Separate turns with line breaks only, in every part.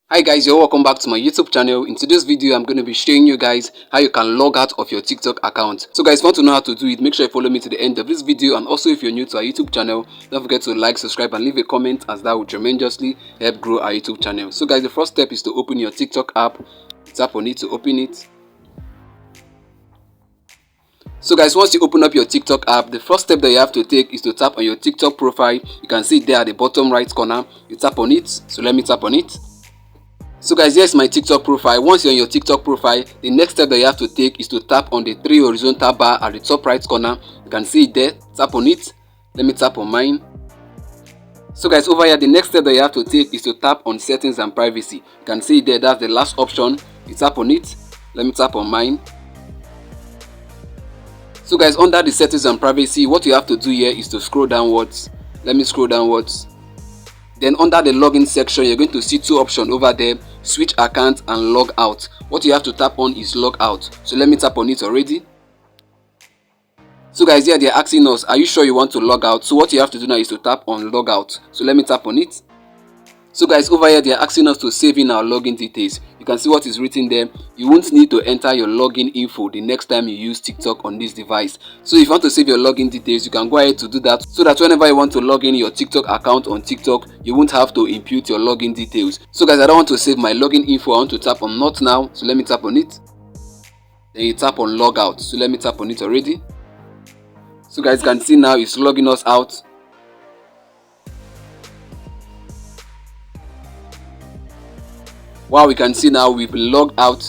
Hi guys, you're welcome back to my YouTube channel. In today's video, I'm going to be showing you guys how you can log out of your TikTok account. So guys, if you want to know how to do it, make sure you follow me to the end of this video. And also if you're new to our YouTube channel, don't forget to like, subscribe and leave a comment, as that will tremendously help grow our YouTube channel. So guys, the first step is to open your TikTok app. Tap on it to open it. So guys, once you open up your TikTok app, the first step that you have to take is to tap on your TikTok profile. You can see it there at the bottom right corner. You tap on it. So let me tap on it. So guys, here's my TikTok profile. Once you're on your TikTok profile, the next step that you have to take is to tap on the three horizontal bar at the top right corner. You can see it there. Tap on it. Let me tap on mine. So guys, over here, the next step that you have to take is to tap on settings and privacy. You can see it there. That's the last option. You tap on it. Let me tap on mine. So guys, under the settings and privacy, what you have to do here is to scroll downwards. Let me scroll downwards. Then under the login section, you're going to see two options over there: switch account and log out. What you have to tap on is log out. So let me tap on it already. So guys, here they're asking us, are you sure you want to log out? So what you have to do now is to tap on log out. So let me tap on it. So guys, over here they're asking us to save in our login details. You can see what is written there. You won't need to enter your login info the next time you use TikTok on this device. So if you want to save your login details, you can go ahead to do that, so that whenever you want to log in your TikTok account on TikTok, you won't have to input your login details. So guys, I don't want to save my login info. I want to tap on not now. So let me tap on it. Then you tap on log out. So let me tap on it already. So guys, you can see now it's logging us out. Wow, we can see now we've been logged out.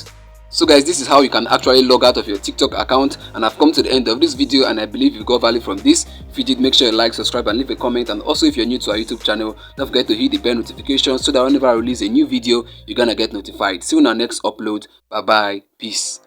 So guys, this is how you can actually log out of your TikTok account. And I've come to the end of this video, and I believe you got value from this. If you did, make sure you like, subscribe and leave a comment. And also if you're new to our YouTube channel, don't forget to hit the bell notification so that whenever I release a new video, you're gonna get notified. See you in our next upload. Bye bye. Peace.